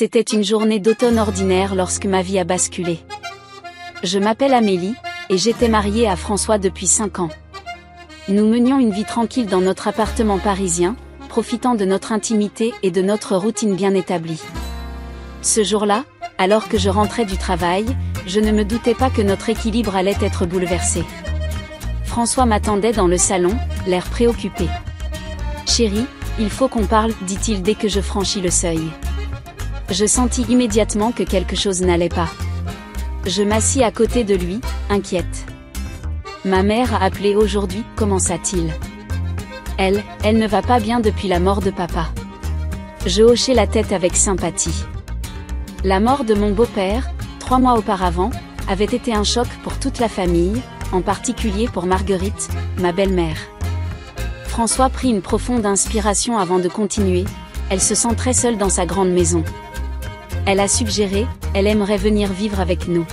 C'était une journée d'automne ordinaire lorsque ma vie a basculé. Je m'appelle Amélie, et j'étais mariée à François depuis 5 ans. Nous menions une vie tranquille dans notre appartement parisien, profitant de notre intimité et de notre routine bien établie. Ce jour-là, alors que je rentrais du travail, je ne me doutais pas que notre équilibre allait être bouleversé. François m'attendait dans le salon, l'air préoccupé. « Chérie, il faut qu'on parle, dit-il dès que je franchis le seuil. Je sentis immédiatement que quelque chose n'allait pas. Je m'assis à côté de lui, inquiète. Ma mère a appelé aujourd'hui, commença-t-il. Elle ne va pas bien depuis la mort de papa. Je hochai la tête avec sympathie. La mort de mon beau-père, 3 mois auparavant, avait été un choc pour toute la famille, en particulier pour Marguerite, ma belle-mère. François prit une profonde inspiration avant de continuer. Elle se sent très seule dans sa grande maison. Elle a suggéré, elle aimerait venir vivre avec nous.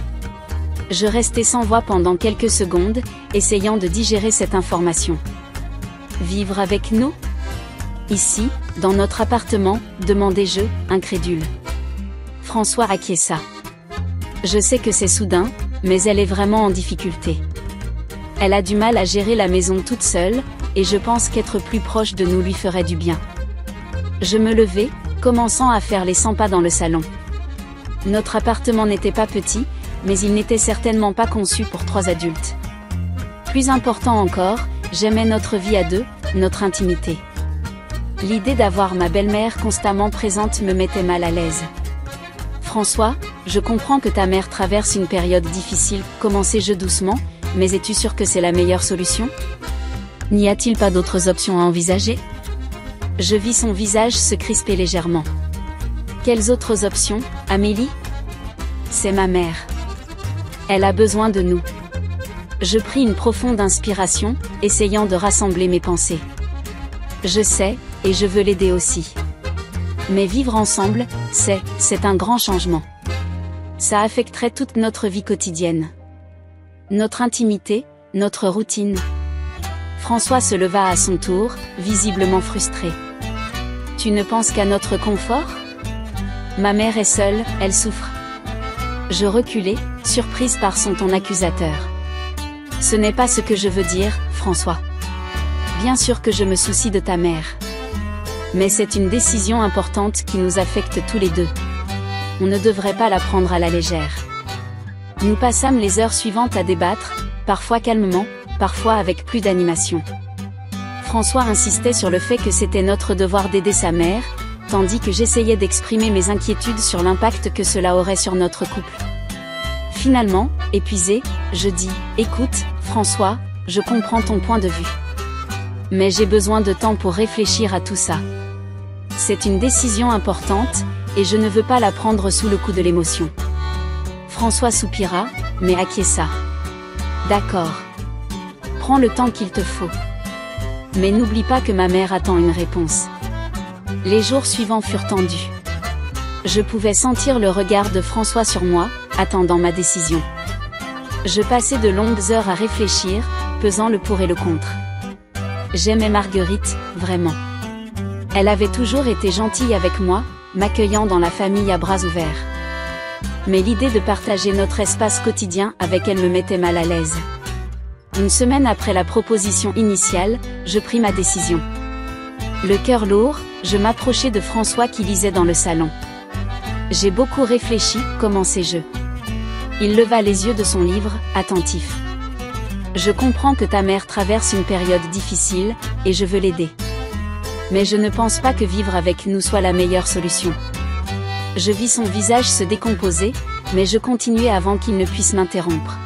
Je restai sans voix pendant quelques secondes, essayant de digérer cette information. Vivre avec nous? Ici, dans notre appartement, demandai-je, incrédule. François acquiesça. Je sais que c'est soudain, mais elle est vraiment en difficulté. Elle a du mal à gérer la maison toute seule, et je pense qu'être plus proche de nous lui ferait du bien. Je me levai, commençant à faire les 100 pas dans le salon. Notre appartement n'était pas petit, mais il n'était certainement pas conçu pour 3 adultes. Plus important encore, j'aimais notre vie à 2, notre intimité. L'idée d'avoir ma belle-mère constamment présente me mettait mal à l'aise. François, je comprends que ta mère traverse une période difficile, commençai-je doucement, mais es-tu sûr que c'est la meilleure solution? N'y a-t-il pas d'autres options à envisager? Je vis son visage se crisper légèrement. Quelles autres options, Amélie? C'est ma mère. Elle a besoin de nous. Je pris une profonde inspiration, essayant de rassembler mes pensées. Je sais, et je veux l'aider aussi. Mais vivre ensemble, c'est un grand changement. Ça affecterait toute notre vie quotidienne. Notre intimité, notre routine. François se leva à son tour, visiblement frustré. Tu ne penses qu'à notre confort? Ma mère est seule, elle souffre. Je reculai, surprise par son ton accusateur. Ce n'est pas ce que je veux dire, François. Bien sûr que je me soucie de ta mère. Mais c'est une décision importante qui nous affecte tous les deux. On ne devrait pas la prendre à la légère. Nous passâmes les heures suivantes à débattre, parfois calmement, parfois avec plus d'animation. François insistait sur le fait que c'était notre devoir d'aider sa mère, tandis que j'essayais d'exprimer mes inquiétudes sur l'impact que cela aurait sur notre couple. Finalement, épuisé, je dis, écoute, François, je comprends ton point de vue. Mais j'ai besoin de temps pour réfléchir à tout ça. C'est une décision importante, et je ne veux pas la prendre sous le coup de l'émotion. François soupira, mais acquiesça. D'accord. Prends le temps qu'il te faut. Mais n'oublie pas que ma mère attend une réponse. Les jours suivants furent tendus. Je pouvais sentir le regard de François sur moi, attendant ma décision. Je passais de longues heures à réfléchir, pesant le pour et le contre. J'aimais Marguerite, vraiment. Elle avait toujours été gentille avec moi, m'accueillant dans la famille à bras ouverts. Mais l'idée de partager notre espace quotidien avec elle me mettait mal à l'aise. Une semaine après la proposition initiale, je pris ma décision. Le cœur lourd, je m'approchai de François qui lisait dans le salon. J'ai beaucoup réfléchi, commençai-je. Il leva les yeux de son livre, attentif. Je comprends que ta mère traverse une période difficile, et je veux l'aider. Mais je ne pense pas que vivre avec nous soit la meilleure solution. Je vis son visage se décomposer, mais je continuai avant qu'il ne puisse m'interrompre.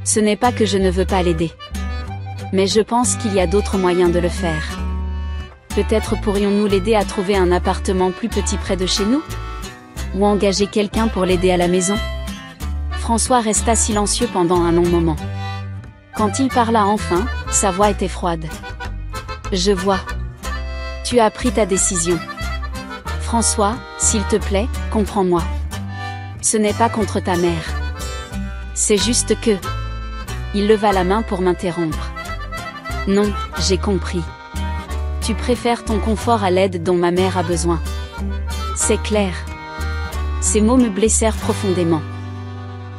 Ce n'est pas que je ne veux pas l'aider. Mais je pense qu'il y a d'autres moyens de le faire. Peut-être pourrions-nous l'aider à trouver un appartement plus petit près de chez nous? Ou engager quelqu'un pour l'aider à la maison? François resta silencieux pendant un long moment. Quand il parla enfin, sa voix était froide. Je vois. Tu as pris ta décision. François, s'il te plaît, comprends-moi. Ce n'est pas contre ta mère. C'est juste que... Il leva la main pour m'interrompre. Non, j'ai compris. Tu préfères ton confort à l'aide dont ma mère a besoin. C'est clair. Ces mots me blessèrent profondément.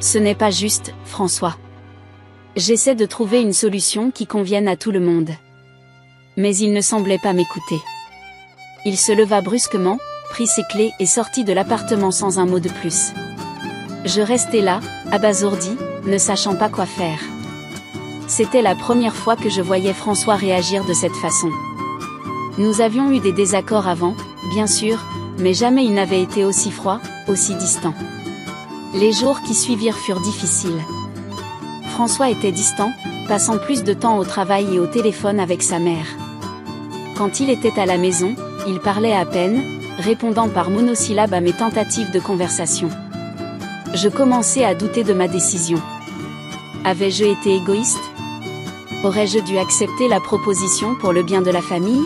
Ce n'est pas juste, François. J'essaie de trouver une solution qui convienne à tout le monde. Mais il ne semblait pas m'écouter. Il se leva brusquement, prit ses clés et sortit de l'appartement sans un mot de plus. Je restais là, abasourdi, ne sachant pas quoi faire. C'était la première fois que je voyais François réagir de cette façon. Nous avions eu des désaccords avant, bien sûr, mais jamais il n'avait été aussi froid, aussi distant. Les jours qui suivirent furent difficiles. François était distant, passant plus de temps au travail et au téléphone avec sa mère. Quand il était à la maison, il parlait à peine, répondant par monosyllabes à mes tentatives de conversation. Je commençais à douter de ma décision. Avais-je été égoïste? Aurais-je dû accepter la proposition pour le bien de la famille?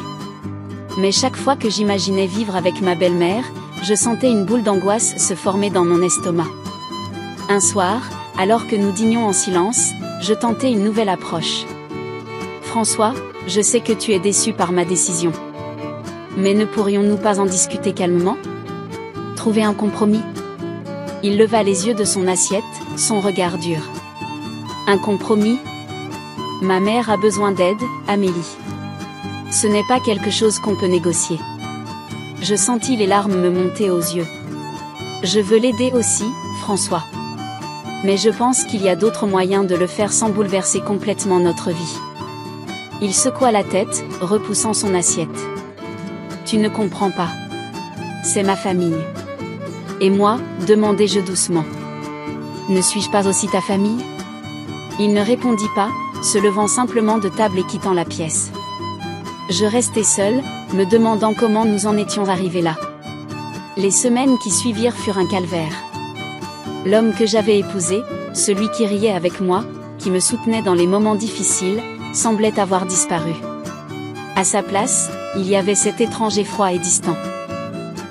Mais chaque fois que j'imaginais vivre avec ma belle-mère, je sentais une boule d'angoisse se former dans mon estomac. Un soir, alors que nous dînions en silence, je tentai une nouvelle approche. François, je sais que tu es déçu par ma décision. Mais ne pourrions-nous pas en discuter calmement? Trouver un compromis? Il leva les yeux de son assiette, son regard dur. Un compromis? Ma mère a besoin d'aide, Amélie. Ce n'est pas quelque chose qu'on peut négocier. Je sentis les larmes me monter aux yeux. Je veux l'aider aussi, François. Mais je pense qu'il y a d'autres moyens de le faire sans bouleverser complètement notre vie. Il secoua la tête, repoussant son assiette. Tu ne comprends pas. C'est ma famille. Et moi, demandai-je doucement. Ne suis-je pas aussi ta famille? Il ne répondit pas, se levant simplement de table et quittant la pièce. Je restai seule, me demandant comment nous en étions arrivés là. Les semaines qui suivirent furent un calvaire. L'homme que j'avais épousé, celui qui riait avec moi, qui me soutenait dans les moments difficiles, semblait avoir disparu. À sa place, il y avait cet étranger froid et distant.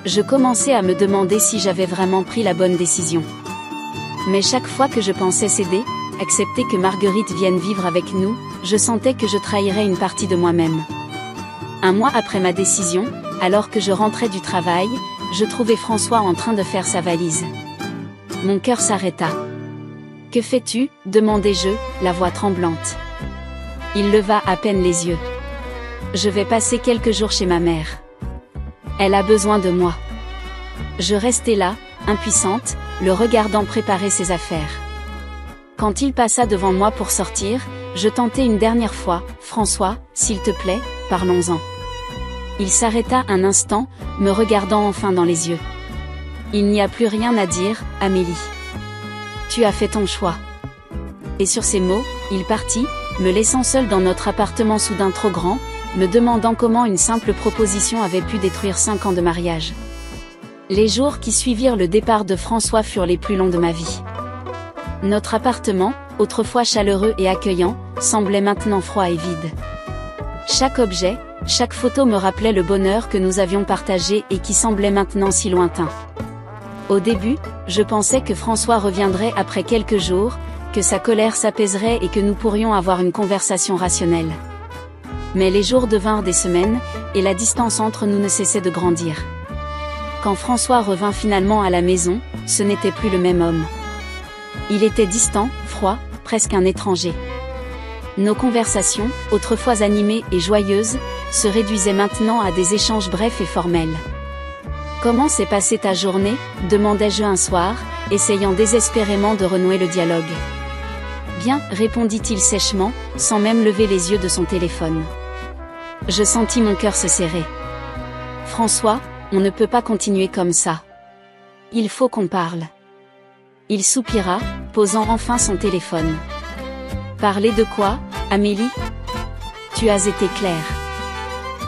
Je commençais à me demander si j'avais vraiment pris la bonne décision. Mais chaque fois que je pensais céder, accepter que Marguerite vienne vivre avec nous, je sentais que je trahirais une partie de moi-même. Un mois après ma décision, alors que je rentrais du travail, je trouvais François en train de faire sa valise. Mon cœur s'arrêta. « Que fais-tu » demandai-je, la voix tremblante. Il leva à peine les yeux. « Je vais passer quelques jours chez ma mère. Elle a besoin de moi. » Je restai là, impuissante, le regardant préparer ses affaires. Quand il passa devant moi pour sortir, je tentai une dernière fois, « François, s'il te plaît, parlons-en. » Il s'arrêta un instant, me regardant enfin dans les yeux. « Il n'y a plus rien à dire, Amélie. Tu as fait ton choix. » Et sur ces mots, il partit, me laissant seule dans notre appartement soudain trop grand, me demandant comment une simple proposition avait pu détruire 5 ans de mariage. Les jours qui suivirent le départ de François furent les plus longs de ma vie. Notre appartement, autrefois chaleureux et accueillant, semblait maintenant froid et vide. Chaque objet, chaque photo me rappelait le bonheur que nous avions partagé et qui semblait maintenant si lointain. Au début, je pensais que François reviendrait après quelques jours, que sa colère s'apaiserait et que nous pourrions avoir une conversation rationnelle. Mais les jours devinrent des semaines, et la distance entre nous ne cessait de grandir. Quand François revint finalement à la maison, ce n'était plus le même homme. Il était distant, froid, presque un étranger. Nos conversations, autrefois animées et joyeuses, se réduisaient maintenant à des échanges brefs et formels. « Comment s'est passée ta journée » demandai-je un soir, essayant désespérément de renouer le dialogue. « Bien » répondit-il sèchement, sans même lever les yeux de son téléphone. Je sentis mon cœur se serrer. « François, on ne peut pas continuer comme ça. Il faut qu'on parle. » Il soupira, posant enfin son téléphone. « Parler de quoi, Amélie ? Tu as été claire.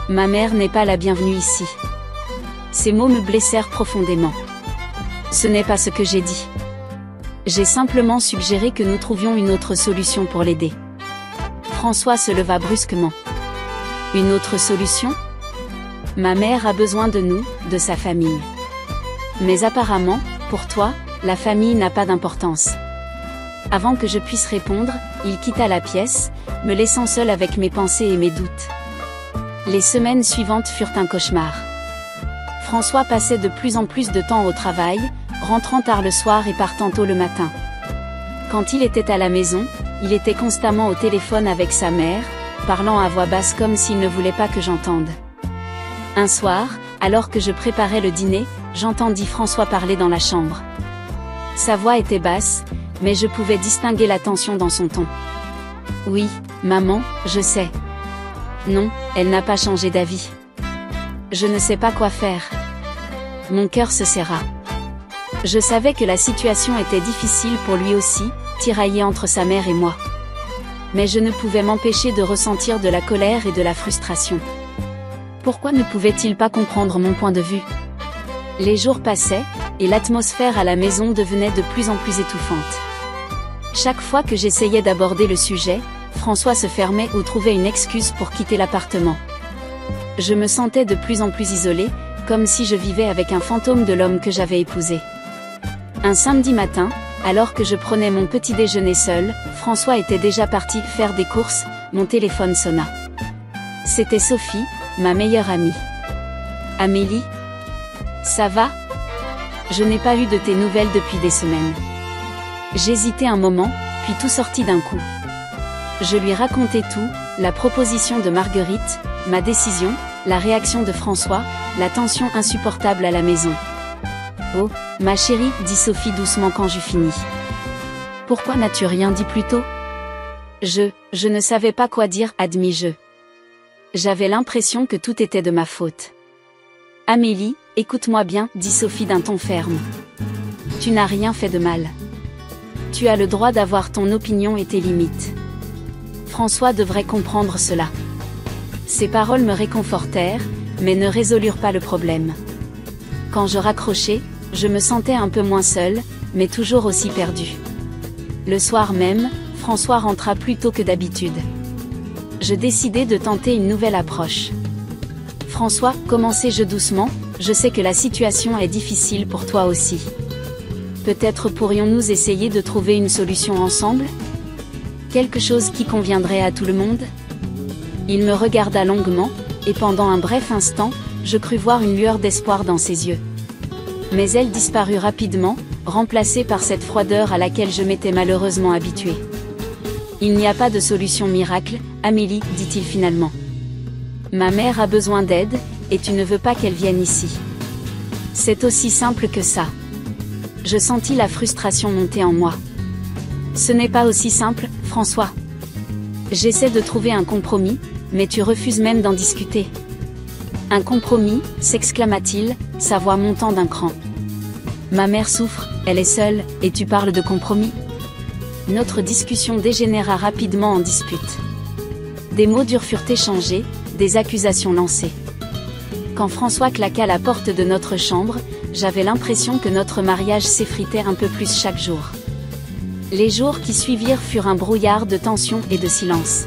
Ma mère n'est pas la bienvenue ici. » Ces mots me blessèrent profondément. Ce n'est pas ce que j'ai dit. J'ai simplement suggéré que nous trouvions une autre solution pour l'aider. François se leva brusquement. Une autre solution ? Ma mère a besoin de nous, de sa famille. Mais apparemment, pour toi, la famille n'a pas d'importance. Avant que je puisse répondre, il quitta la pièce, me laissant seule avec mes pensées et mes doutes. Les semaines suivantes furent un cauchemar. François passait de plus en plus de temps au travail, rentrant tard le soir et partant tôt le matin. Quand il était à la maison, il était constamment au téléphone avec sa mère, parlant à voix basse comme s'il ne voulait pas que j'entende. Un soir, alors que je préparais le dîner, j'entendis François parler dans la chambre. Sa voix était basse, mais je pouvais distinguer la tension dans son ton. « Oui, maman, je sais. » Non, elle n'a pas changé d'avis. Je ne sais pas quoi faire. Mon cœur se serra. Je savais que la situation était difficile pour lui aussi, tiraillé entre sa mère et moi. Mais je ne pouvais m'empêcher de ressentir de la colère et de la frustration. Pourquoi ne pouvait-il pas comprendre mon point de vue? Les jours passaient, et l'atmosphère à la maison devenait de plus en plus étouffante. Chaque fois que j'essayais d'aborder le sujet, François se fermait ou trouvait une excuse pour quitter l'appartement. Je me sentais de plus en plus isolée, comme si je vivais avec un fantôme de l'homme que j'avais épousé. Un samedi matin, alors que je prenais mon petit déjeuner seul, François était déjà parti faire des courses, mon téléphone sonna. C'était Sophie, ma meilleure amie. « Amélie? Ça va? Je n'ai pas eu de tes nouvelles depuis des semaines. » J'hésitai un moment, puis tout sortit d'un coup. Je lui racontai tout, la proposition de Marguerite, ma décision, la réaction de François, la tension insupportable à la maison. « Oh, ma chérie, dit Sophie doucement quand j'eus fini. Pourquoi n'as-tu rien dit plus tôt? » Je ne savais pas quoi dire, admis-je. J'avais l'impression que tout était de ma faute. « Amélie, écoute-moi bien, dit Sophie d'un ton ferme. Tu n'as rien fait de mal. Tu as le droit d'avoir ton opinion et tes limites. François devrait comprendre cela. » Ces paroles me réconfortèrent, mais ne résolurent pas le problème. Quand je raccrochai, je me sentais un peu moins seule, mais toujours aussi perdue. Le soir même, François rentra plus tôt que d'habitude. Je décidai de tenter une nouvelle approche. « François, commençai-je doucement, je sais que la situation est difficile pour toi aussi. Peut-être pourrions-nous essayer de trouver une solution ensemble? Quelque chose qui conviendrait à tout le monde? » Il me regarda longuement, et pendant un bref instant, je crus voir une lueur d'espoir dans ses yeux. Mais elle disparut rapidement, remplacée par cette froideur à laquelle je m'étais malheureusement habituée. « Il n'y a pas de solution miracle, Amélie, dit-il finalement. Ma mère a besoin d'aide, et tu ne veux pas qu'elle vienne ici. C'est aussi simple que ça. » Je sentis la frustration monter en moi. « Ce n'est pas aussi simple, François. J'essaie de trouver un compromis, mais tu refuses même d'en discuter. » « Un compromis, s'exclama-t-il, sa voix montant d'un cran. Ma mère souffre, elle est seule, et tu parles de compromis? Notre discussion dégénéra rapidement en dispute. Des mots durs furent échangés, des accusations lancées. Quand François claqua la porte de notre chambre, j'avais l'impression que notre mariage s'effritait un peu plus chaque jour. Les jours qui suivirent furent un brouillard de tension et de silence.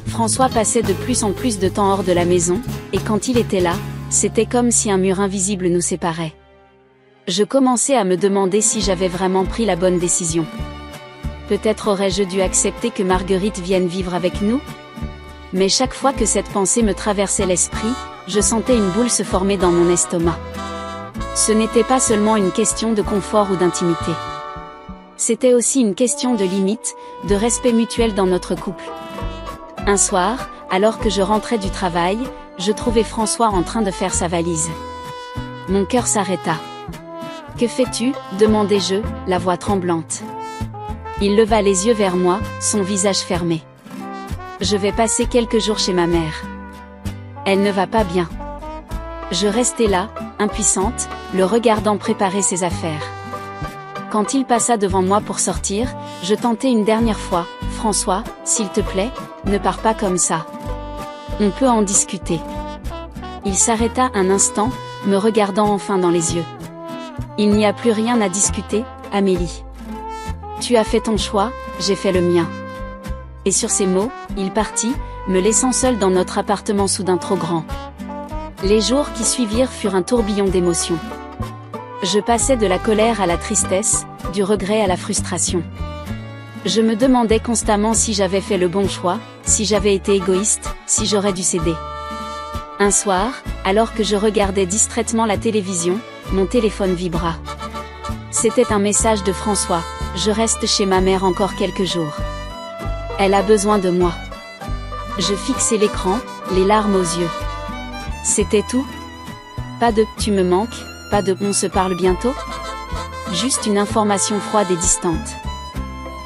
François passait de plus en plus de temps hors de la maison, et quand il était là, c'était comme si un mur invisible nous séparait. Je commençais à me demander si j'avais vraiment pris la bonne décision. Peut-être aurais-je dû accepter que Marguerite vienne vivre avec nous? Mais chaque fois que cette pensée me traversait l'esprit, je sentais une boule se former dans mon estomac. Ce n'était pas seulement une question de confort ou d'intimité. C'était aussi une question de limite, de respect mutuel dans notre couple. Un soir, alors que je rentrais du travail, je trouvai François en train de faire sa valise. Mon cœur s'arrêta. « Que fais-tu » demandai-je, la voix tremblante. Il leva les yeux vers moi, son visage fermé. « Je vais passer quelques jours chez ma mère. Elle ne va pas bien. » Je restai là, impuissante, le regardant préparer ses affaires. Quand il passa devant moi pour sortir, je tentai une dernière fois. « François, s'il te plaît, ne pars pas comme ça. On peut en discuter. » Il s'arrêta un instant, me regardant enfin dans les yeux. « Il n'y a plus rien à discuter, Amélie. Tu as fait ton choix, j'ai fait le mien. » Et sur ces mots, il partit, me laissant seul dans notre appartement soudain trop grand. Les jours qui suivirent furent un tourbillon d'émotions. Je passais de la colère à la tristesse, du regret à la frustration. Je me demandais constamment si j'avais fait le bon choix, si j'avais été égoïste, si j'aurais dû céder. Un soir, alors que je regardais distraitement la télévision, mon téléphone vibra. C'était un message de François. Je reste chez ma mère encore quelques jours. Elle a besoin de moi. Je fixais l'écran, les larmes aux yeux. C'était tout? Pas de « tu me manques », pas de « on se parle bientôt ». Juste une information froide et distante.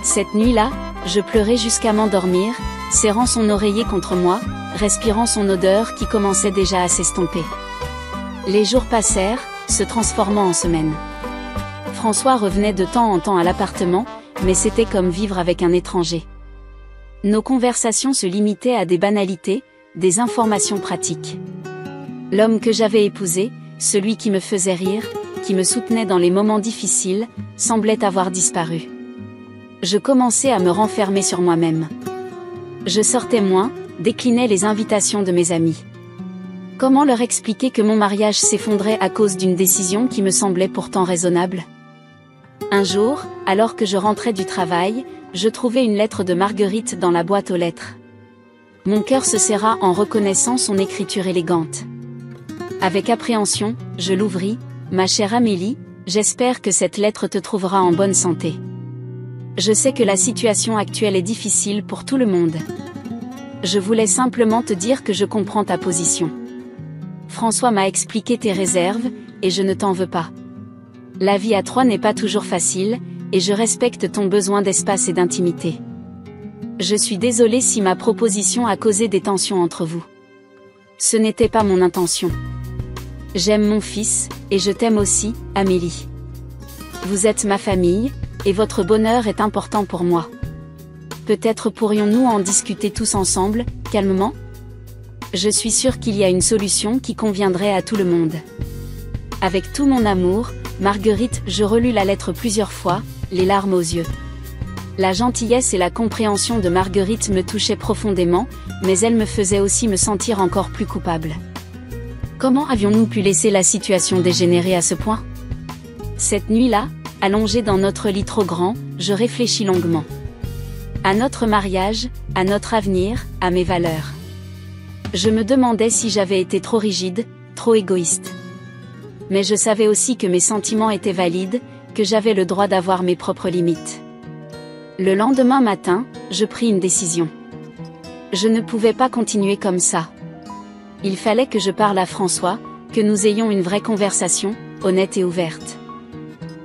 Cette nuit-là, je pleurais jusqu'à m'endormir, serrant son oreiller contre moi, respirant son odeur qui commençait déjà à s'estomper. Les jours passèrent, se transformant en semaines. François revenait de temps en temps à l'appartement, mais c'était comme vivre avec un étranger. Nos conversations se limitaient à des banalités, des informations pratiques. L'homme que j'avais épousé, celui qui me faisait rire, qui me soutenait dans les moments difficiles, semblait avoir disparu. Je commençais à me renfermer sur moi-même. Je sortais moins, déclinais les invitations de mes amis. Comment leur expliquer que mon mariage s'effondrait à cause d'une décision qui me semblait pourtant raisonnable? Un jour, alors que je rentrais du travail, je trouvai une lettre de Marguerite dans la boîte aux lettres. Mon cœur se serra en reconnaissant son écriture élégante. Avec appréhension, je l'ouvris. Ma chère Amélie, j'espère que cette lettre te trouvera en bonne santé. Je sais que la situation actuelle est difficile pour tout le monde. Je voulais simplement te dire que je comprends ta position. François m'a expliqué tes réserves, et je ne t'en veux pas. La vie à trois n'est pas toujours facile, et je respecte ton besoin d'espace et d'intimité. Je suis désolée si ma proposition a causé des tensions entre vous. Ce n'était pas mon intention. J'aime mon fils, et je t'aime aussi, Amélie. Vous êtes ma famille, et votre bonheur est important pour moi. Peut-être pourrions-nous en discuter tous ensemble, calmement? Je suis sûre qu'il y a une solution qui conviendrait à tout le monde. Avec tout mon amour, Marguerite. Je relus la lettre plusieurs fois, les larmes aux yeux. La gentillesse et la compréhension de Marguerite me touchaient profondément, mais elle me faisait aussi me sentir encore plus coupable. Comment avions-nous pu laisser la situation dégénérer à ce point? Cette nuit-là, allongée dans notre lit trop grand, je réfléchis longuement. À notre mariage, à notre avenir, à mes valeurs. Je me demandais si j'avais été trop rigide, trop égoïste. Mais je savais aussi que mes sentiments étaient valides, que j'avais le droit d'avoir mes propres limites. Le lendemain matin, je pris une décision. Je ne pouvais pas continuer comme ça. Il fallait que je parle à François, que nous ayons une vraie conversation, honnête et ouverte.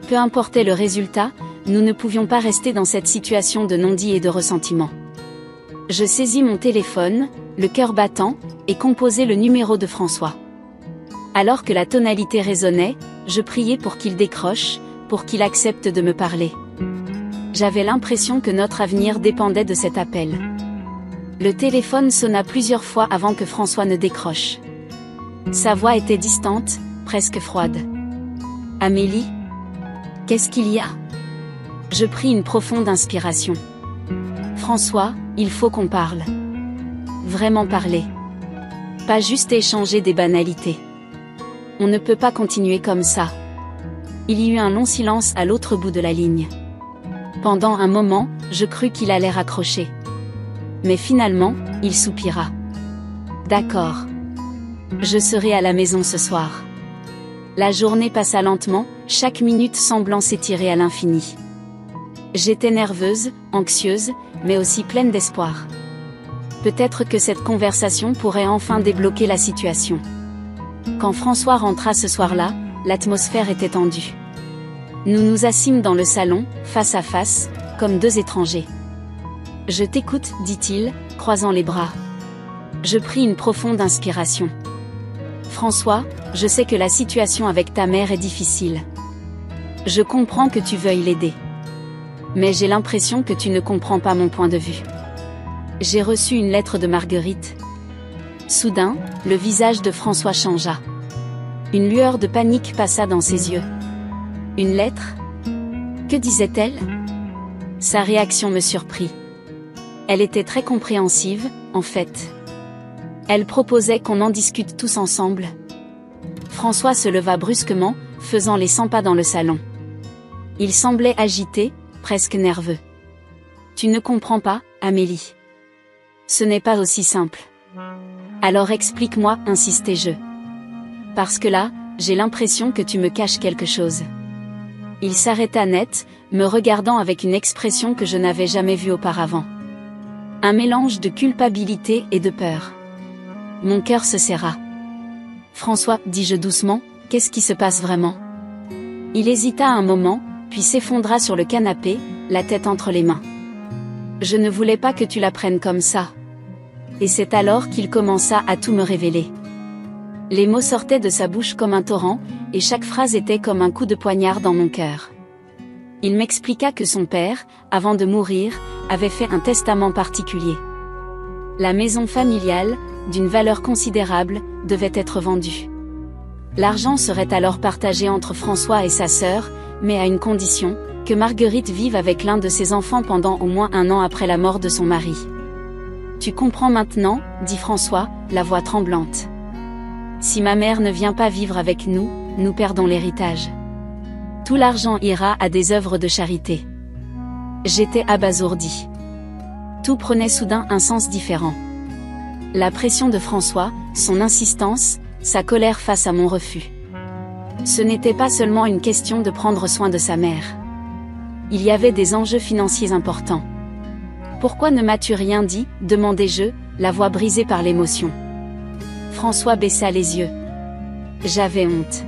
Peu importait le résultat, nous ne pouvions pas rester dans cette situation de non-dit et de ressentiment. Je saisis mon téléphone, le cœur battant, et composai le numéro de François. Alors que la tonalité résonnait, je priai pour qu'il décroche, pour qu'il accepte de me parler. J'avais l'impression que notre avenir dépendait de cet appel. Le téléphone sonna plusieurs fois avant que François ne décroche. Sa voix était distante, presque froide. « Amélie? Qu'est-ce qu'il y a ?» Je pris une profonde inspiration. « François, il faut qu'on parle. Vraiment parler. Pas juste échanger des banalités. On ne peut pas continuer comme ça. » Il y eut un long silence à l'autre bout de la ligne. Pendant un moment, je crus qu'il allait raccrocher. Mais finalement, il soupira. « D'accord. Je serai à la maison ce soir. » La journée passa lentement, chaque minute semblant s'étirer à l'infini. J'étais nerveuse, anxieuse, mais aussi pleine d'espoir. Peut-être que cette conversation pourrait enfin débloquer la situation. Quand François rentra ce soir-là, l'atmosphère était tendue. Nous nous assîmes dans le salon, face à face, comme deux étrangers. « Je t'écoute, dit-il, croisant les bras. Je pris une profonde inspiration. « François, je sais que la situation avec ta mère est difficile. Je comprends que tu veuilles l'aider. Mais j'ai l'impression que tu ne comprends pas mon point de vue. J'ai reçu une lettre de Marguerite. » Soudain, le visage de François changea. Une lueur de panique passa dans ses yeux. Une lettre? Que disait-elle? Sa réaction me surprit. Elle était très compréhensive, en fait. Elle proposait qu'on en discute tous ensemble. François se leva brusquement, faisant les 100 pas dans le salon. Il semblait agité, presque nerveux. « Tu ne comprends pas, Amélie. Ce n'est pas aussi simple. Alors explique-moi, insistai-je. Parce que là, j'ai l'impression que tu me caches quelque chose. Il s'arrêta net, me regardant avec une expression que je n'avais jamais vue auparavant. Un mélange de culpabilité et de peur. Mon cœur se serra. François, dis-je doucement, qu'est-ce qui se passe vraiment? Il hésita un moment, puis s'effondra sur le canapé, la tête entre les mains. Je ne voulais pas que tu la prennes comme ça. Et c'est alors qu'il commença à tout me révéler. Les mots sortaient de sa bouche comme un torrent, et chaque phrase était comme un coup de poignard dans mon cœur. Il m'expliqua que son père, avant de mourir, avait fait un testament particulier. La maison familiale, d'une valeur considérable, devait être vendue. L'argent serait alors partagé entre François et sa sœur, mais à une condition, que Marguerite vive avec l'un de ses enfants pendant au moins 1 an après la mort de son mari. Tu comprends maintenant, dit François, la voix tremblante. Si ma mère ne vient pas vivre avec nous, nous perdons l'héritage. Tout l'argent ira à des œuvres de charité. J'étais abasourdi. Tout prenait soudain un sens différent. La pression de François, son insistance, sa colère face à mon refus. Ce n'était pas seulement une question de prendre soin de sa mère. Il y avait des enjeux financiers importants. Pourquoi ne m'as-tu rien dit, demandai-je, la voix brisée par l'émotion. François baissa les yeux. J'avais honte.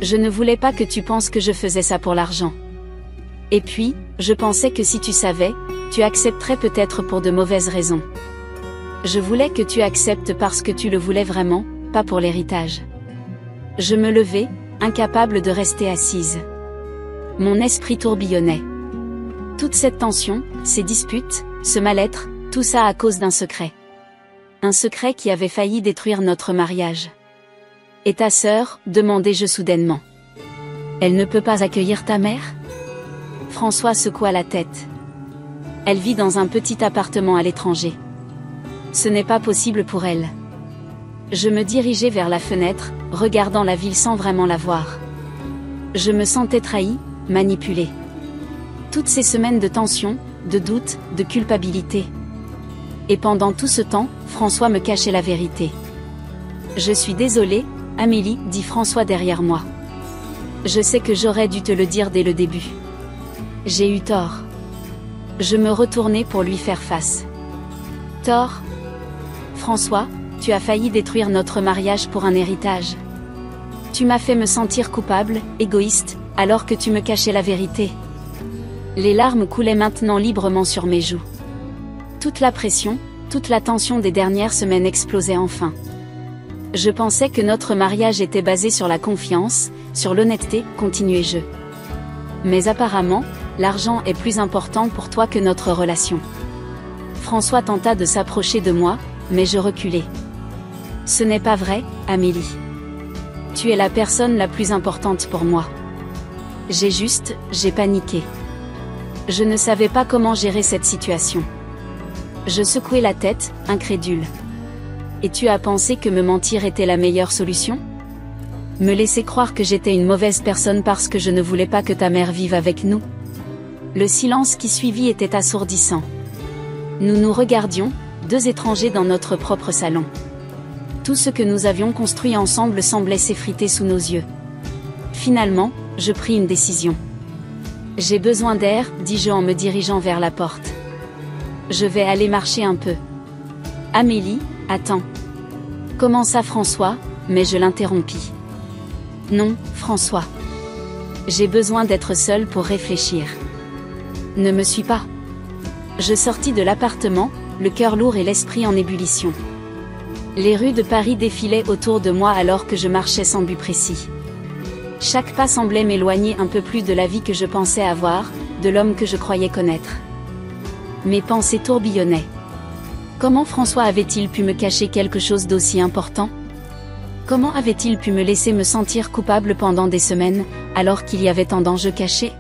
Je ne voulais pas que tu penses que je faisais ça pour l'argent. Et puis, je pensais que si tu savais, tu accepterais peut-être pour de mauvaises raisons. Je voulais que tu acceptes parce que tu le voulais vraiment, pas pour l'héritage. Je me levai, incapable de rester assise. Mon esprit tourbillonnait. Toute cette tension, ces disputes, ce mal-être, tout ça à cause d'un secret. Un secret qui avait failli détruire notre mariage. Et ta sœur, demandai-je soudainement. Elle ne peut pas accueillir ta mère? François secoua la tête. Elle vit dans un petit appartement à l'étranger. Ce n'est pas possible pour elle. Je me dirigeai vers la fenêtre, regardant la ville sans vraiment la voir. Je me sentais trahi, manipulé. Toutes ces semaines de tension, de doute, de culpabilité. Et pendant tout ce temps, François me cachait la vérité. Je suis désolé, Amélie, dit François derrière moi. Je sais que j'aurais dû te le dire dès le début. J'ai eu tort. Je me retournai pour lui faire face. Tort? François, tu as failli détruire notre mariage pour un héritage. Tu m'as fait me sentir coupable, égoïste, alors que tu me cachais la vérité. Les larmes coulaient maintenant librement sur mes joues. Toute la pression, toute la tension des dernières semaines explosait enfin. Je pensais que notre mariage était basé sur la confiance, sur l'honnêteté, continuai-je. Mais apparemment, l'argent est plus important pour toi que notre relation. François tenta de s'approcher de moi, mais je reculai. Ce n'est pas vrai, Amélie. Tu es la personne la plus importante pour moi. J'ai paniqué. Je ne savais pas comment gérer cette situation. Je secouai la tête, incrédule. Et tu as pensé que me mentir était la meilleure solution? Me laisser croire que j'étais une mauvaise personne parce que je ne voulais pas que ta mère vive avec nous? Le silence qui suivit était assourdissant. Nous nous regardions, 2 étrangers dans notre propre salon. Tout ce que nous avions construit ensemble semblait s'effriter sous nos yeux. Finalement, je pris une décision. J'ai besoin d'air, dis-je en me dirigeant vers la porte. Je vais aller marcher un peu. Amélie, attends. Commença François, mais je l'interrompis. Non, François. J'ai besoin d'être seule pour réfléchir. Ne me suis pas. Je sortis de l'appartement, le cœur lourd et l'esprit en ébullition. Les rues de Paris défilaient autour de moi alors que je marchais sans but précis. Chaque pas semblait m'éloigner un peu plus de la vie que je pensais avoir, de l'homme que je croyais connaître. Mes pensées tourbillonnaient. Comment François avait-il pu me cacher quelque chose d'aussi important? Comment avait-il pu me laisser me sentir coupable pendant des semaines, alors qu'il y avait tant d'enjeux cachés?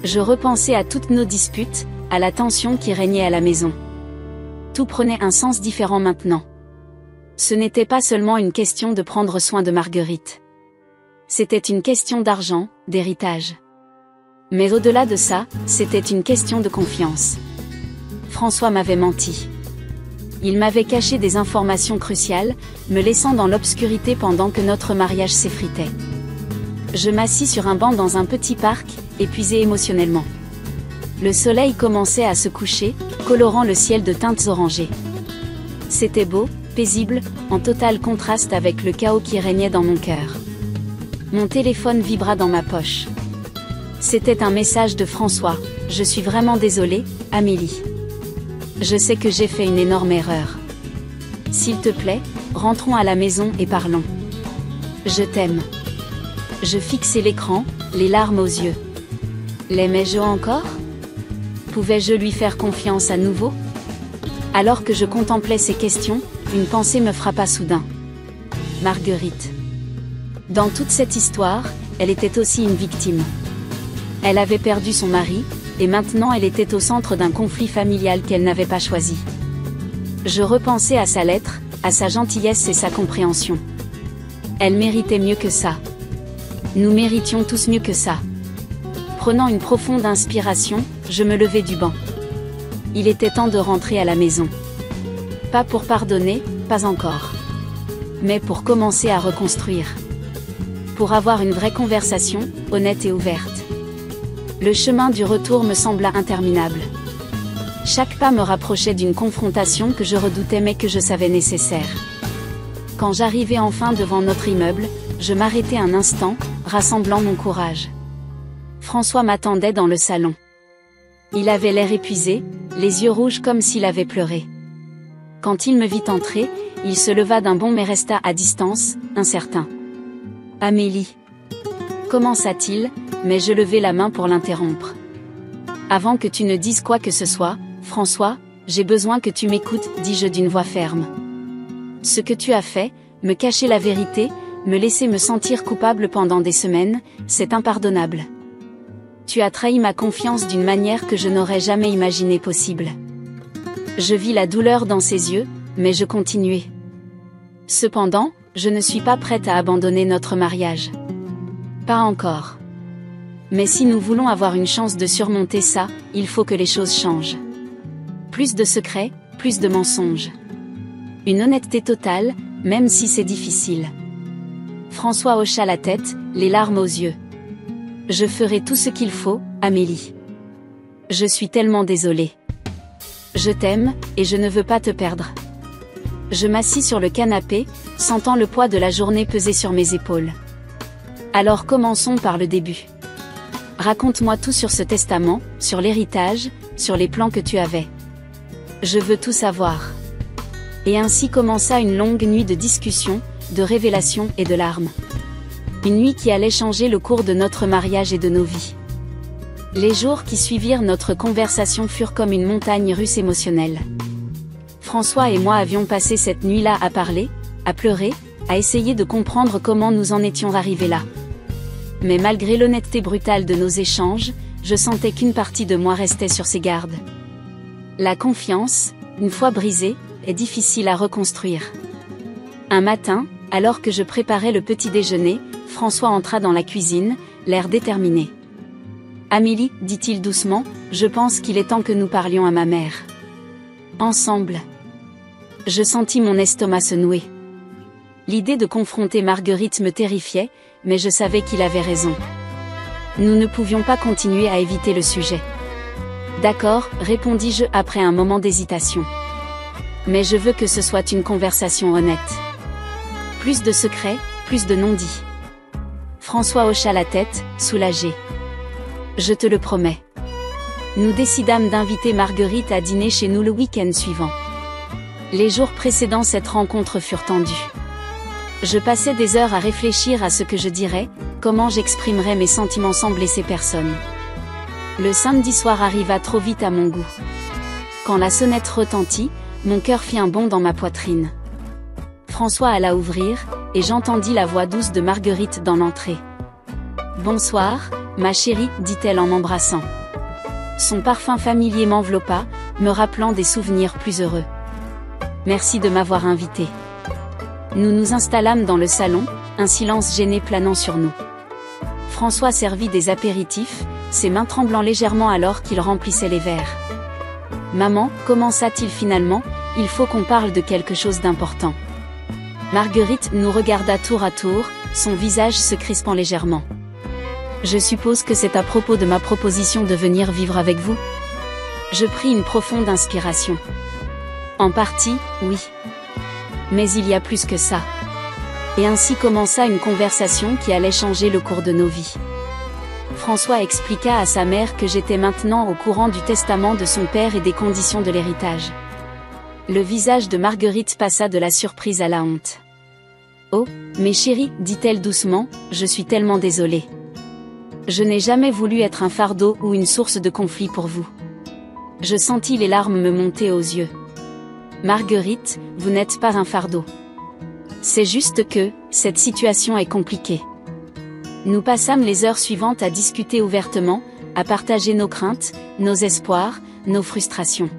Je repensais à toutes nos disputes, à la tension qui régnait à la maison. Tout prenait un sens différent maintenant. Ce n'était pas seulement une question de prendre soin de Marguerite. C'était une question d'argent, d'héritage. Mais au-delà de ça, c'était une question de confiance. François m'avait menti. Il m'avait caché des informations cruciales, me laissant dans l'obscurité pendant que notre mariage s'effritait. Je m'assis sur un banc dans un petit parc, épuisé émotionnellement. Le soleil commençait à se coucher, colorant le ciel de teintes orangées. C'était beau, paisible, en total contraste avec le chaos qui régnait dans mon cœur. Mon téléphone vibra dans ma poche. C'était un message de François. Je suis vraiment désolée, Amélie. Je sais que j'ai fait une énorme erreur. S'il te plaît, rentrons à la maison et parlons. Je t'aime. Je fixais l'écran, les larmes aux yeux. L'aimais-je encore? Pouvais-je lui faire confiance à nouveau? Alors que je contemplais ces questions, une pensée me frappa soudain. Marguerite. Dans toute cette histoire, elle était aussi une victime. Elle avait perdu son mari, et maintenant elle était au centre d'un conflit familial qu'elle n'avait pas choisi. Je repensais à sa lettre, à sa gentillesse et sa compréhension. Elle méritait mieux que ça. Nous méritions tous mieux que ça. Prenant une profonde inspiration, je me levai du banc. Il était temps de rentrer à la maison. Pas pour pardonner, pas encore. Mais pour commencer à reconstruire. Pour avoir une vraie conversation, honnête et ouverte. Le chemin du retour me sembla interminable. Chaque pas me rapprochait d'une confrontation que je redoutais mais que je savais nécessaire. Quand j'arrivai enfin devant notre immeuble, je m'arrêtai un instant, rassemblant mon courage. François m'attendait dans le salon. Il avait l'air épuisé, les yeux rouges comme s'il avait pleuré. Quand il me vit entrer, il se leva d'un bond mais resta à distance, incertain. « Amélie » commença-t-il, mais je levai la main pour l'interrompre. « Avant que tu ne dises quoi que ce soit, François, j'ai besoin que tu m'écoutes, dis-je d'une voix ferme. Ce que tu as fait, me cacher la vérité, me laisser me sentir coupable pendant des semaines, c'est impardonnable. Tu as trahi ma confiance d'une manière que je n'aurais jamais imaginé possible. » Je vis la douleur dans ses yeux, mais je continuai. « Cependant, je ne suis pas prête à abandonner notre mariage. Pas encore. Mais si nous voulons avoir une chance de surmonter ça, il faut que les choses changent. Plus de secrets, plus de mensonges. Une honnêteté totale, même si c'est difficile. » François hocha la tête, les larmes aux yeux. « Je ferai tout ce qu'il faut, Amélie. Je suis tellement désolée. Je t'aime, et je ne veux pas te perdre. » Je m'assis sur le canapé, sentant le poids de la journée peser sur mes épaules. « Alors commençons par le début. Raconte-moi tout sur ce testament, sur l'héritage, sur les plans que tu avais. Je veux tout savoir. » Et ainsi commença une longue nuit de discussions, de révélations et de larmes. Une nuit qui allait changer le cours de notre mariage et de nos vies. Les jours qui suivirent notre conversation furent comme une montagne russe émotionnelle. François et moi avions passé cette nuit-là à parler, à pleurer, à essayer de comprendre comment nous en étions arrivés là. Mais malgré l'honnêteté brutale de nos échanges, je sentais qu'une partie de moi restait sur ses gardes. La confiance, une fois brisée, est difficile à reconstruire. Un matin, alors que je préparais le petit déjeuner, François entra dans la cuisine, l'air déterminé. « Amélie, dit-il doucement, je pense qu'il est temps que nous parlions à ma mère. Ensemble. » Je sentis mon estomac se nouer. L'idée de confronter Marguerite me terrifiait, mais je savais qu'il avait raison. Nous ne pouvions pas continuer à éviter le sujet. « D'accord, répondis-je après un moment d'hésitation. Mais je veux que ce soit une conversation honnête. Plus de secrets, plus de non-dits. » François hocha la tête, soulagé. « Je te le promets. » Nous décidâmes d'inviter Marguerite à dîner chez nous le week-end suivant. Les jours précédant cette rencontre furent tendus. Je passais des heures à réfléchir à ce que je dirais, comment j'exprimerais mes sentiments sans blesser personne. Le samedi soir arriva trop vite à mon goût. Quand la sonnette retentit, mon cœur fit un bond dans ma poitrine. François alla ouvrir, et j'entendis la voix douce de Marguerite dans l'entrée. « Bonsoir, ma chérie, dit-elle en m'embrassant. Son parfum familier m'enveloppa, me rappelant des souvenirs plus heureux. « Merci de m'avoir invité. » Nous nous installâmes dans le salon, un silence gêné planant sur nous. François servit des apéritifs, ses mains tremblant légèrement alors qu'il remplissait les verres. « Maman, commença-t-il finalement, il faut qu'on parle de quelque chose d'important. » Marguerite nous regarda tour à tour, son visage se crispant légèrement. Je suppose que c'est à propos de ma proposition de venir vivre avec vous. Je pris une profonde inspiration. En partie, oui. Mais il y a plus que ça. Et ainsi commença une conversation qui allait changer le cours de nos vies. François expliqua à sa mère que j'étais maintenant au courant du testament de son père et des conditions de l'héritage. Le visage de Marguerite passa de la surprise à la honte. « Oh, mes chéris, dit-elle doucement, je suis tellement désolée. Je n'ai jamais voulu être un fardeau ou une source de conflit pour vous. » Je sentis les larmes me monter aux yeux. « Marguerite, vous n'êtes pas un fardeau. C'est juste que, cette situation est compliquée. » Nous passâmes les heures suivantes à discuter ouvertement, à partager nos craintes, nos espoirs, nos frustrations.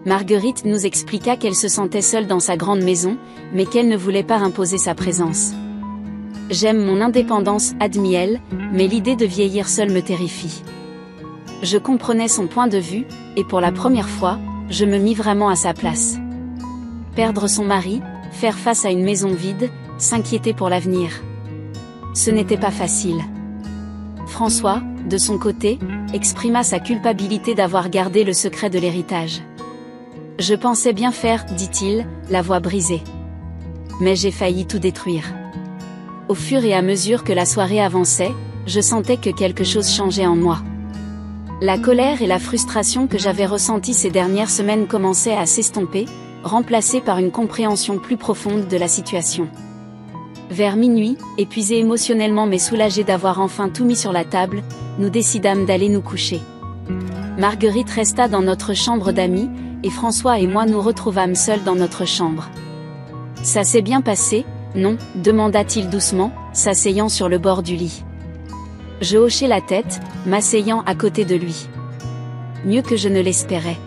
Marguerite nous expliqua qu'elle se sentait seule dans sa grande maison, mais qu'elle ne voulait pas imposer sa présence. « J'aime mon indépendance, admit-elle, mais l'idée de vieillir seule me terrifie. » Je comprenais son point de vue, et pour la première fois, je me mis vraiment à sa place. Perdre son mari, faire face à une maison vide, s'inquiéter pour l'avenir. Ce n'était pas facile. François, de son côté, exprima sa culpabilité d'avoir gardé le secret de l'héritage. « Je pensais bien faire, dit-il, la voix brisée. Mais j'ai failli tout détruire. » Au fur et à mesure que la soirée avançait, je sentais que quelque chose changeait en moi. La colère et la frustration que j'avais ressenties ces dernières semaines commençaient à s'estomper, remplacées par une compréhension plus profonde de la situation. Vers minuit, épuisés émotionnellement mais soulagés d'avoir enfin tout mis sur la table, nous décidâmes d'aller nous coucher. Marguerite resta dans notre chambre d'amis, et François et moi nous retrouvâmes seuls dans notre chambre. « Ça s'est bien passé, non ? demanda-t-il doucement, s'asseyant sur le bord du lit. Je hochai la tête, m'asseyant à côté de lui. Mieux que je ne l'espérais.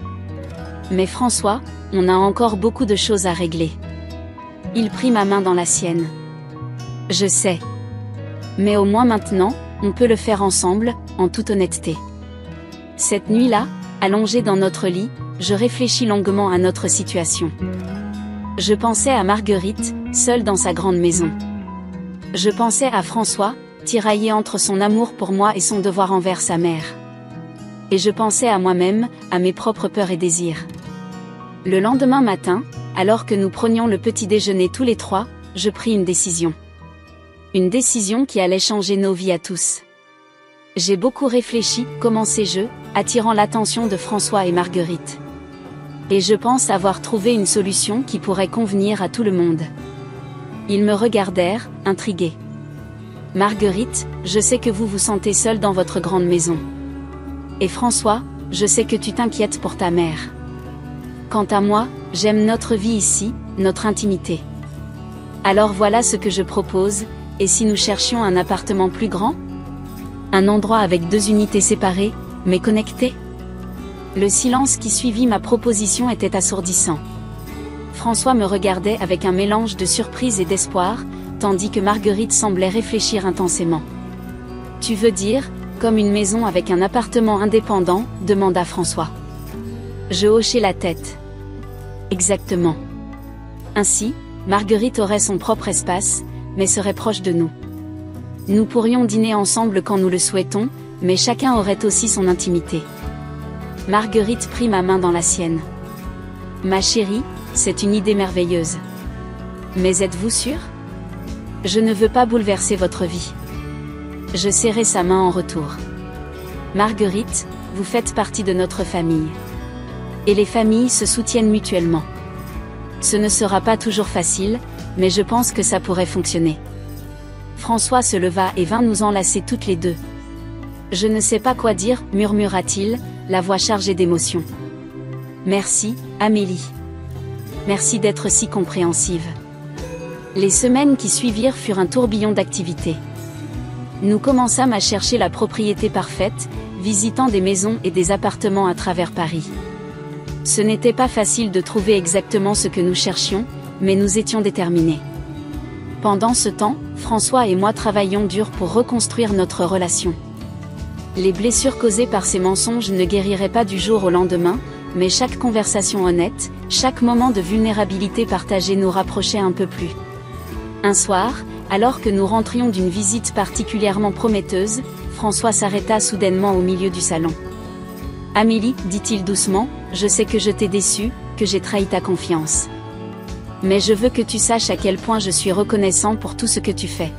Mais François, on a encore beaucoup de choses à régler. Il prit ma main dans la sienne. Je sais. Mais au moins maintenant, on peut le faire ensemble, en toute honnêteté. Cette nuit-là, allongée dans notre lit, je réfléchis longuement à notre situation. Je pensais à Marguerite, seule dans sa grande maison. Je pensais à François, tiraillé entre son amour pour moi et son devoir envers sa mère. Et je pensais à moi-même, à mes propres peurs et désirs. Le lendemain matin, alors que nous prenions le petit déjeuner tous les trois, je pris une décision. Une décision qui allait changer nos vies à tous. J'ai beaucoup réfléchi, commençai-je, attirant l'attention de François et Marguerite. Et je pense avoir trouvé une solution qui pourrait convenir à tout le monde. Ils me regardèrent, intrigués. Marguerite, je sais que vous vous sentez seule dans votre grande maison. Et François, je sais que tu t'inquiètes pour ta mère. Quant à moi, j'aime notre vie ici, notre intimité. Alors voilà ce que je propose, et si nous cherchions un appartement plus grand ? Un endroit avec 2 unités séparées, mais connectées ? Le silence qui suivit ma proposition était assourdissant. François me regardait avec un mélange de surprise et d'espoir, tandis que Marguerite semblait réfléchir intensément. « Tu veux dire, comme une maison avec un appartement indépendant ?» demanda François. Je hochai la tête. Exactement. Ainsi, Marguerite aurait son propre espace, mais serait proche de nous. Nous pourrions dîner ensemble quand nous le souhaitons, mais chacun aurait aussi son intimité. Marguerite prit ma main dans la sienne. « Ma chérie, c'est une idée merveilleuse. Mais êtes-vous sûre ? Je ne veux pas bouleverser votre vie. » Je serrai sa main en retour. « Marguerite, vous faites partie de notre famille. Et les familles se soutiennent mutuellement. Ce ne sera pas toujours facile, mais je pense que ça pourrait fonctionner. » François se leva et vint nous enlacer toutes les deux. « Je ne sais pas quoi dire, murmura-t-il, la voix chargée d'émotion. « Merci, Amélie. Merci d'être si compréhensive. » Les semaines qui suivirent furent un tourbillon d'activités. Nous commençâmes à chercher la propriété parfaite, visitant des maisons et des appartements à travers Paris. Ce n'était pas facile de trouver exactement ce que nous cherchions, mais nous étions déterminés. Pendant ce temps, François et moi travaillions dur pour reconstruire notre relation. Les blessures causées par ces mensonges ne guériraient pas du jour au lendemain, mais chaque conversation honnête, chaque moment de vulnérabilité partagé nous rapprochait un peu plus. Un soir, alors que nous rentrions d'une visite particulièrement prometteuse, François s'arrêta soudainement au milieu du salon. « Amélie, dit-il doucement, je sais que je t'ai déçue, que j'ai trahi ta confiance. Mais je veux que tu saches à quel point je suis reconnaissant pour tout ce que tu fais.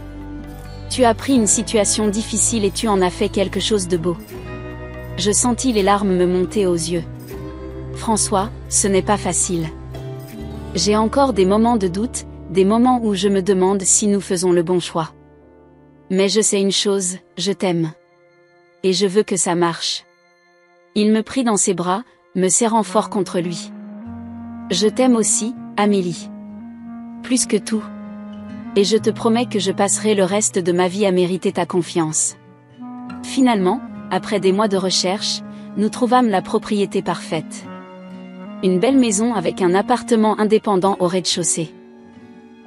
Tu as pris une situation difficile et tu en as fait quelque chose de beau. » Je sentis les larmes me monter aux yeux. « François, ce n'est pas facile. J'ai encore des moments de doute, des moments où je me demande si nous faisons le bon choix. Mais je sais une chose, je t'aime. Et je veux que ça marche. » Il me prit dans ses bras, me serrant fort contre lui. « Je t'aime aussi, Amélie. Plus que tout. Et je te promets que je passerai le reste de ma vie à mériter ta confiance. » Finalement, après des mois de recherche, nous trouvâmes la propriété parfaite. Une belle maison avec un appartement indépendant au rez-de-chaussée.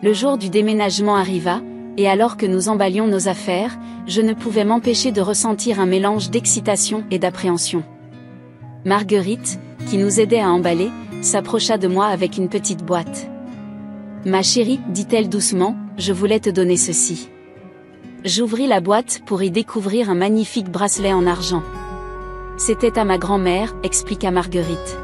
Le jour du déménagement arriva, et alors que nous emballions nos affaires, je ne pouvais m'empêcher de ressentir un mélange d'excitation et d'appréhension. Marguerite, qui nous aidait à emballer, s'approcha de moi avec une petite boîte. « Ma chérie, dit-elle doucement, je voulais te donner ceci. » J'ouvris la boîte pour y découvrir un magnifique bracelet en argent. « C'était à ma grand-mère, expliqua Marguerite.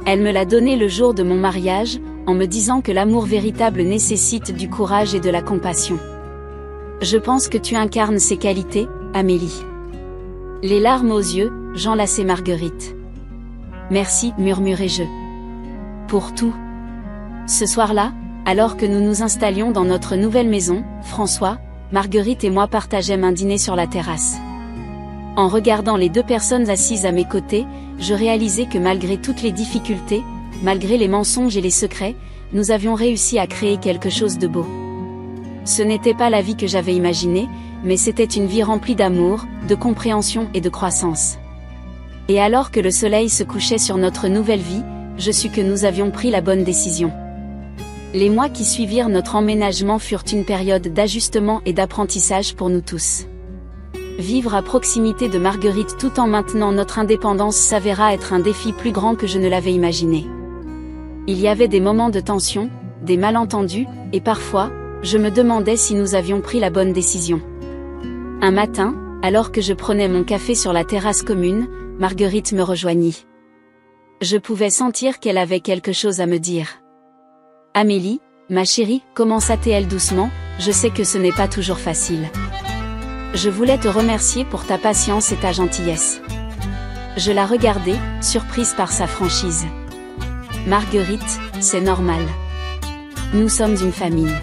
Elle me l'a donné le jour de mon mariage, en me disant que l'amour véritable nécessite du courage et de la compassion. Je pense que tu incarnes ces qualités, Amélie. » Les larmes aux yeux, j'enlaçai Marguerite. « Merci, murmurai-je. Pour tout. » Ce soir-là, alors que nous nous installions dans notre nouvelle maison, François, Marguerite et moi partageâmes un dîner sur la terrasse. En regardant les deux personnes assises à mes côtés, je réalisais que malgré toutes les difficultés, malgré les mensonges et les secrets, nous avions réussi à créer quelque chose de beau. Ce n'était pas la vie que j'avais imaginée, mais c'était une vie remplie d'amour, de compréhension et de croissance. Et alors que le soleil se couchait sur notre nouvelle vie, je sus que nous avions pris la bonne décision. Les mois qui suivirent notre emménagement furent une période d'ajustement et d'apprentissage pour nous tous. Vivre à proximité de Marguerite tout en maintenant notre indépendance s'avéra être un défi plus grand que je ne l'avais imaginé. Il y avait des moments de tension, des malentendus, et parfois, je me demandais si nous avions pris la bonne décision. Un matin, alors que je prenais mon café sur la terrasse commune, Marguerite me rejoignit. Je pouvais sentir qu'elle avait quelque chose à me dire. « Amélie, ma chérie, commença-t-elle doucement, je sais que ce n'est pas toujours facile. Je voulais te remercier pour ta patience et ta gentillesse. » Je la regardai, surprise par sa franchise. « Marguerite, c'est normal. Nous sommes une famille. »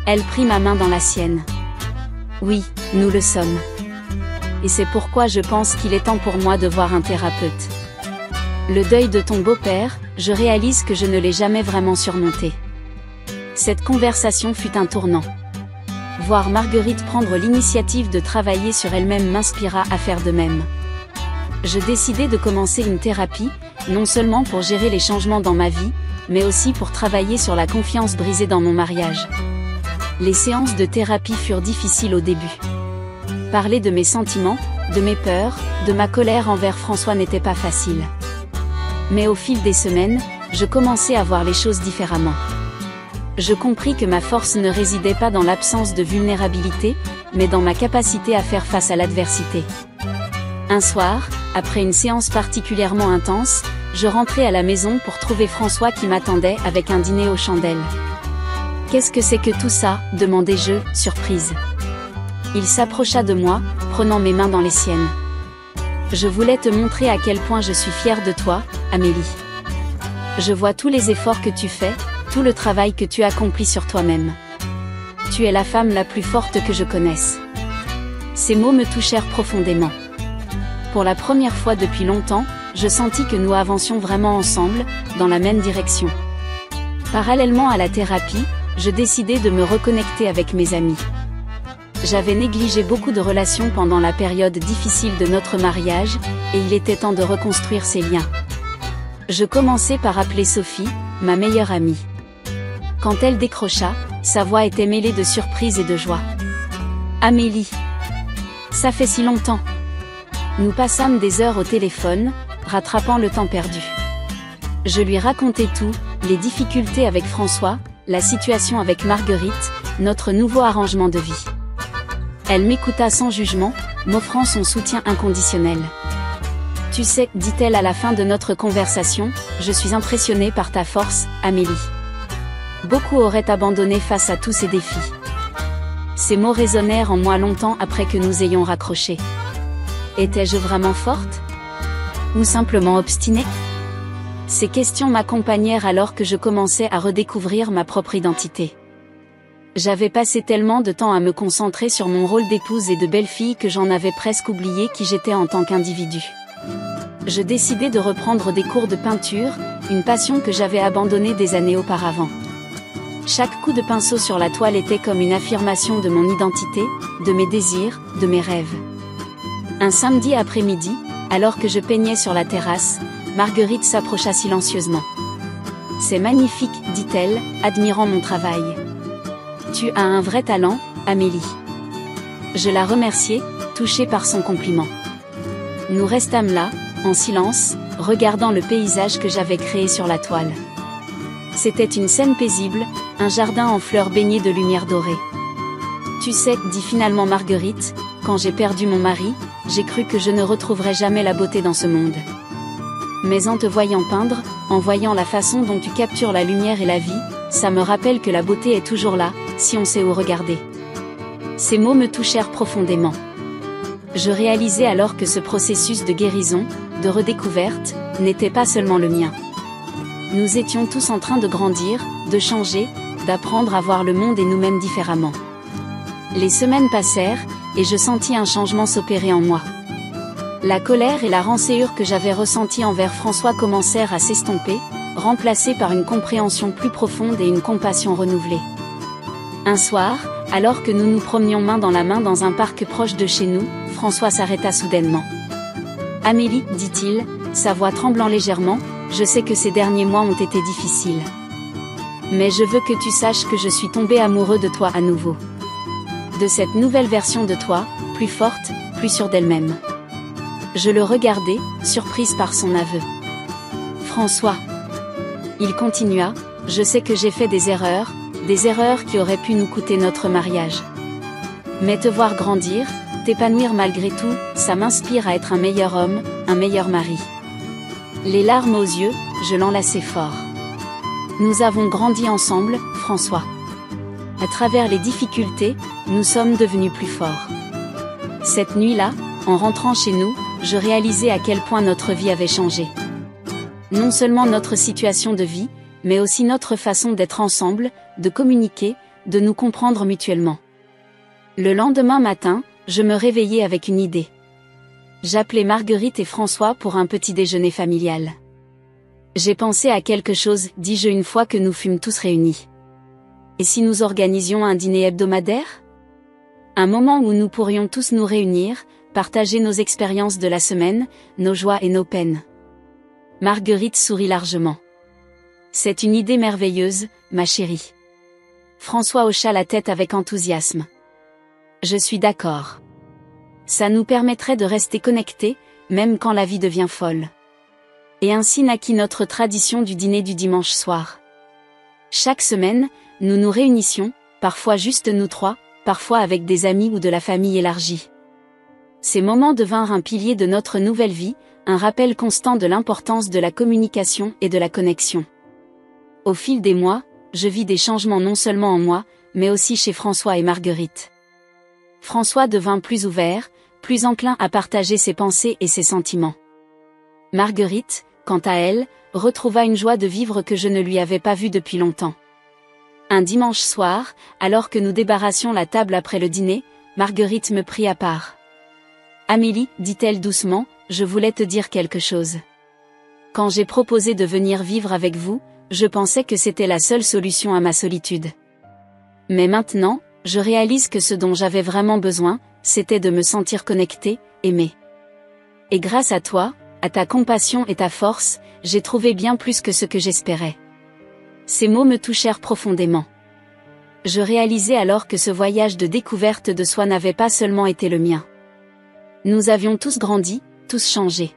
Elle prit ma main dans la sienne. « Oui, nous le sommes. Et c'est pourquoi je pense qu'il est temps pour moi de voir un thérapeute. Le deuil de ton beau-père, je réalise que je ne l'ai jamais vraiment surmonté. » Cette conversation fut un tournant. Voir Marguerite prendre l'initiative de travailler sur elle-même m'inspira à faire de même. Je décidai de commencer une thérapie, non seulement pour gérer les changements dans ma vie, mais aussi pour travailler sur la confiance brisée dans mon mariage. Les séances de thérapie furent difficiles au début. Parler de mes sentiments, de mes peurs, de ma colère envers François n'était pas facile. Mais au fil des semaines, je commençais à voir les choses différemment. Je compris que ma force ne résidait pas dans l'absence de vulnérabilité, mais dans ma capacité à faire face à l'adversité. Un soir, après une séance particulièrement intense, je rentrai à la maison pour trouver François qui m'attendait avec un dîner aux chandelles. « Qu'est-ce que c'est que tout ça ?» demandai-je, surprise. Il s'approcha de moi, prenant mes mains dans les siennes. « Je voulais te montrer à quel point je suis fière de toi, Amélie. Je vois tous les efforts que tu fais, tout le travail que tu accomplis sur toi-même. Tu es la femme la plus forte que je connaisse. » Ces mots me touchèrent profondément. Pour la première fois depuis longtemps, je sentis que nous avancions vraiment ensemble, dans la même direction. Parallèlement à la thérapie, je décidai de me reconnecter avec mes amis. J'avais négligé beaucoup de relations pendant la période difficile de notre mariage, et il était temps de reconstruire ces liens. Je commençai par appeler Sophie, ma meilleure amie. Quand elle décrocha, sa voix était mêlée de surprise et de joie. « Amélie, ça fait si longtemps !» Nous passâmes des heures au téléphone, rattrapant le temps perdu. Je lui racontai tout, les difficultés avec François, la situation avec Marguerite, notre nouveau arrangement de vie. Elle m'écouta sans jugement, m'offrant son soutien inconditionnel. Tu sais, dit-elle à la fin de notre conversation, je suis impressionnée par ta force, Amélie. Beaucoup auraient abandonné face à tous ces défis. Ces mots résonnèrent en moi longtemps après que nous ayons raccroché. Étais-je vraiment forte? Ou simplement obstinée? Ces questions m'accompagnèrent alors que je commençais à redécouvrir ma propre identité. J'avais passé tellement de temps à me concentrer sur mon rôle d'épouse et de belle-fille que j'en avais presque oublié qui j'étais en tant qu'individu. Je décidai de reprendre des cours de peinture, une passion que j'avais abandonnée des années auparavant. Chaque coup de pinceau sur la toile était comme une affirmation de mon identité, de mes désirs, de mes rêves. Un samedi après-midi, alors que je peignais sur la terrasse, Marguerite s'approcha silencieusement. « C'est magnifique, dit-elle, admirant mon travail. Tu as un vrai talent, Amélie. » Je la remerciai, touchée par son compliment. Nous restâmes là, en silence, regardant le paysage que j'avais créé sur la toile. C'était une scène paisible, un jardin en fleurs baigné de lumière dorée. Tu sais, dit finalement Marguerite, quand j'ai perdu mon mari, j'ai cru que je ne retrouverais jamais la beauté dans ce monde. Mais en te voyant peindre, en voyant la façon dont tu captures la lumière et la vie, ça me rappelle que la beauté est toujours là, si on sait où regarder. Ces mots me touchèrent profondément. Je réalisais alors que ce processus de guérison, de redécouverte, n'était pas seulement le mien. Nous étions tous en train de grandir, de changer, d'apprendre à voir le monde et nous-mêmes différemment. Les semaines passèrent, et je sentis un changement s'opérer en moi. La colère et la rancœur que j'avais ressenties envers François commencèrent à s'estomper, remplacées par une compréhension plus profonde et une compassion renouvelée. Un soir, alors que nous nous promenions main dans la main dans un parc proche de chez nous, François s'arrêta soudainement. « Amélie, dit-il, sa voix tremblant légèrement, je sais que ces derniers mois ont été difficiles. Mais je veux que tu saches que je suis tombé amoureux de toi à nouveau. De cette nouvelle version de toi, plus forte, plus sûre d'elle-même. » Je le regardai, surprise par son aveu. « François. » Il continua, « Je sais que j'ai fait des erreurs qui auraient pu nous coûter notre mariage. Mais te voir grandir, t'épanouir malgré tout, ça m'inspire à être un meilleur homme, un meilleur mari. » Les larmes aux yeux, je l'enlaçai fort. Nous avons grandi ensemble, François. À travers les difficultés, nous sommes devenus plus forts. Cette nuit-là, en rentrant chez nous, je réalisais à quel point notre vie avait changé. Non seulement notre situation de vie, mais aussi notre façon d'être ensemble, de communiquer, de nous comprendre mutuellement. Le lendemain matin, je me réveillai avec une idée. J'appelai Marguerite et François pour un petit déjeuner familial. J'ai pensé à quelque chose, dis-je une fois que nous fûmes tous réunis. Et si nous organisions un dîner hebdomadaire? Un moment où nous pourrions tous nous réunir, partager nos expériences de la semaine, nos joies et nos peines. Marguerite sourit largement. C'est une idée merveilleuse, ma chérie. François hocha la tête avec enthousiasme. Je suis d'accord. Ça nous permettrait de rester connectés, même quand la vie devient folle. Et ainsi naquit notre tradition du dîner du dimanche soir. Chaque semaine, nous nous réunissions, parfois juste nous trois, parfois avec des amis ou de la famille élargie. Ces moments devinrent un pilier de notre nouvelle vie, un rappel constant de l'importance de la communication et de la connexion. Au fil des mois, je vis des changements non seulement en moi, mais aussi chez François et Marguerite. François devint plus ouvert, plus enclin à partager ses pensées et ses sentiments. Marguerite, quant à elle, retrouva une joie de vivre que je ne lui avais pas vue depuis longtemps. Un dimanche soir, alors que nous débarrassions la table après le dîner, Marguerite me prit à part. « Amélie, dit-elle doucement, je voulais te dire quelque chose. Quand j'ai proposé de venir vivre avec vous, je pensais que c'était la seule solution à ma solitude. Mais maintenant, je réalise que ce dont j'avais vraiment besoin, c'était de me sentir connectée, aimée. Et grâce à toi, à ta compassion et ta force, j'ai trouvé bien plus que ce que j'espérais. » Ces mots me touchèrent profondément. Je réalisais alors que ce voyage de découverte de soi n'avait pas seulement été le mien. Nous avions tous grandi, tous changé.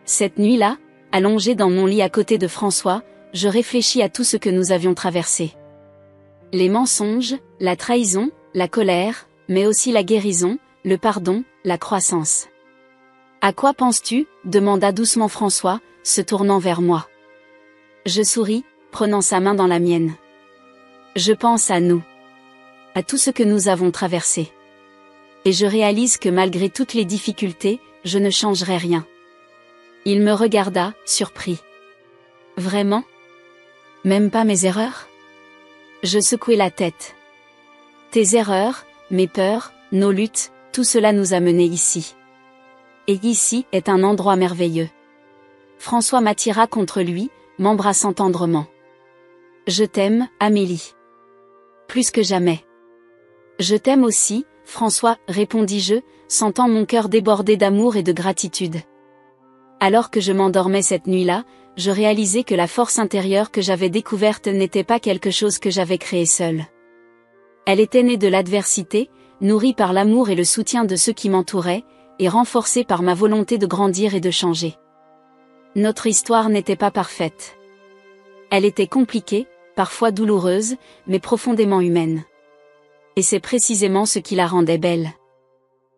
Cette nuit-là, allongée dans mon lit à côté de François, je réfléchis à tout ce que nous avions traversé. Les mensonges, la trahison, la colère, mais aussi la guérison, le pardon, la croissance. À quoi penses-tu? Demanda doucement François, se tournant vers moi. Je souris, prenant sa main dans la mienne. Je pense à nous. À tout ce que nous avons traversé. Et je réalise que malgré toutes les difficultés, je ne changerai rien. Il me regarda, surpris. Vraiment? Même pas mes erreurs? Je secouai la tête. Tes erreurs, mes peurs, nos luttes, tout cela nous a menés ici. Et ici est un endroit merveilleux. François m'attira contre lui, m'embrassant tendrement. Je t'aime, Amélie. Plus que jamais. Je t'aime aussi, François, répondis-je, sentant mon cœur déborder d'amour et de gratitude. Alors que je m'endormais cette nuit-là, je réalisais que la force intérieure que j'avais découverte n'était pas quelque chose que j'avais créé seule. Elle était née de l'adversité, nourrie par l'amour et le soutien de ceux qui m'entouraient, et renforcée par ma volonté de grandir et de changer. Notre histoire n'était pas parfaite. Elle était compliquée, parfois douloureuse, mais profondément humaine. Et c'est précisément ce qui la rendait belle.